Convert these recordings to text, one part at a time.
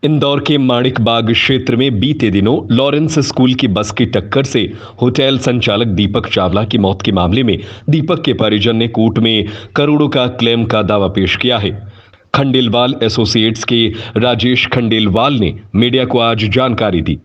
इंदौर के माणिक बाग क्षेत्र में बीते दिनों लॉरेंस स्कूल की बस की टक्कर से होटल संचालक दीपक चावला की मौत के मामले में दीपक के परिजन ने कोर्ट में करोड़ों का क्लेम का दावा पेश किया है। खंडेलवाल एसोसिएट्स के राजेश खंडेलवाल ने मीडिया को आज जानकारी दी।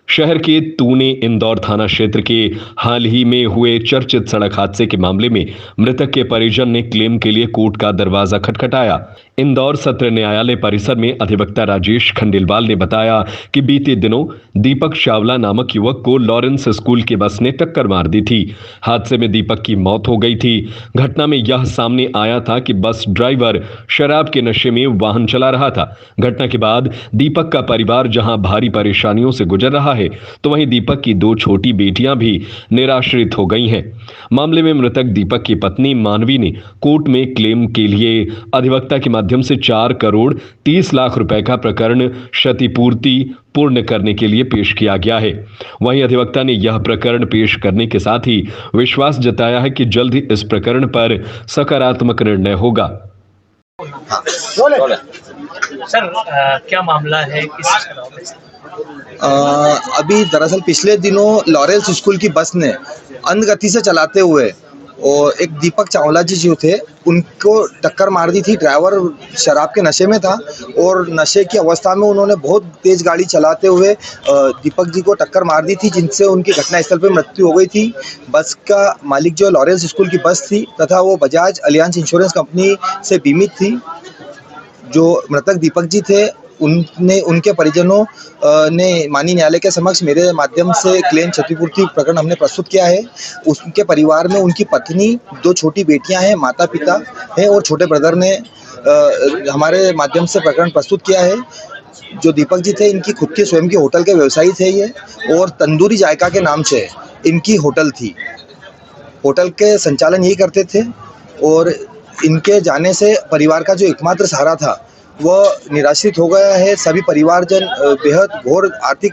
शहर के तूने इंदौर थाना क्षेत्र के हाल ही में हुए चर्चित सड़क हादसे के मामले में मृतक के परिजन ने क्लेम के लिए कोर्ट का दरवाजा खटखटाया। इंदौर सत्र न्यायालय परिसर में अधिवक्ता राजेश खंडेलवाल ने बताया कि बीते दिनों दीपक चावला नामक युवक को लॉरेंस स्कूल की बस ने टक्कर मार दी थी। हादसे में दीपक की मौत हो गई थी। घटना में यह सामने आया था कि बस ड्राइवर शराब के नशे में वाहन चला रहा था। घटना के बाद दीपक का परिवार जहां भारी परेशानियों से गुजर रहा है, तो वहीं दीपक की दो छोटी बेटियां भी निराश्रित हो गई हैं। मामले में मृतक दीपक की पत्नी मानवी ने कोर्ट में क्लेम के लिए अधिवक्ता के माध्यम से 4 करोड़ 30 लाख रुपए का प्रकरण क्षतिपूर्ति पूर्ण करने के लिए पेश किया गया है। वहीं अधिवक्ता ने यह प्रकरण पेश करने के साथ ही विश्वास जताया है कि जल्द ही इस प्रकरण पर सकारात्मक निर्णय होगा। सर, क्या मामला है? किस अभी दरअसल पिछले दिनों लॉरेंस स्कूल की बस ने अंध गति से चलाते हुए और एक दीपक चावला जी जो थे उनको टक्कर मार दी थी। ड्राइवर शराब के नशे में था और नशे की अवस्था में उन्होंने बहुत तेज गाड़ी चलाते हुए दीपक जी को टक्कर मार दी थी, जिनसे उनकी घटनास्थल पर मृत्यु हो गई थी। बस का मालिक जो लॉरेंस स्कूल की बस थी तथा वो बजाज अलियांज इंश्योरेंस कंपनी से बीमित थी। जो मृतक दीपक जी थे उनके परिजनों ने माननीय न्यायालय के समक्ष मेरे माध्यम से क्लेम क्षतिपूर्ति प्रकरण हमने प्रस्तुत किया है। उनके परिवार में उनकी पत्नी, 2 छोटी बेटियां हैं, माता पिता हैं और छोटे ब्रदर ने हमारे माध्यम से प्रकरण प्रस्तुत किया है। जो दीपक जी थे इनकी खुद की स्वयं की होटल के व्यवसायी थे ये, और तंदूरी जायका के नाम से इनकी होटल थी। होटल के संचालन यही करते थे और इनके जाने से परिवार का जो एकमात्र सहारा था वह निराश्रित हो गया है। सभी परिवारजन बेहद घोर आर्थिक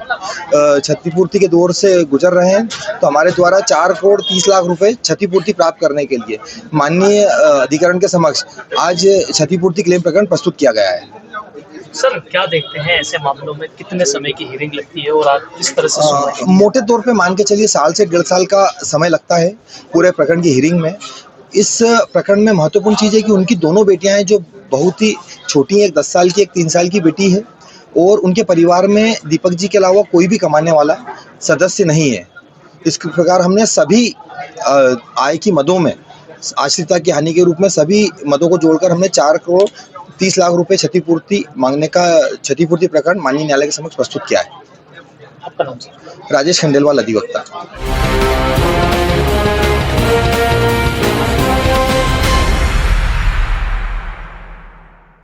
क्षतिपूर्ति के दौर से गुजर रहे हैं। तो हमारे द्वारा 4 करोड़ 30 लाख रुपए क्षतिपूर्ति प्राप्त करने के लिए माननीय अधिकरण के समक्ष आज क्षतिपूर्ति क्लेम प्रकरण प्रस्तुत किया गया है। सर, क्या देखते हैं ऐसे मामलों में कितने समय की हियरिंग लगती है और आप किस तरह से मोटे तौर पे मान के चलिए 1 से 1.5 साल का समय लगता है पूरे प्रकरण की हियरिंग में। इस प्रकरण में महत्वपूर्ण चीज़ है कि उनकी दोनों बेटियां हैं जो बहुत ही छोटी हैं, एक 10 साल की, एक 3 साल की बेटी है, और उनके परिवार में दीपक जी के अलावा कोई भी कमाने वाला सदस्य नहीं है। इस प्रकार हमने सभी आय की मदों में आश्रिता की हानि के रूप में सभी मदों को जोड़कर हमने 4 करोड़ 30 लाख रुपए क्षतिपूर्ति मांगने का क्षतिपूर्ति प्रकरण माननीय न्यायालय के समक्ष प्रस्तुत किया है। आपका नाम? राजेश खंडेलवाल, अधिवक्ता।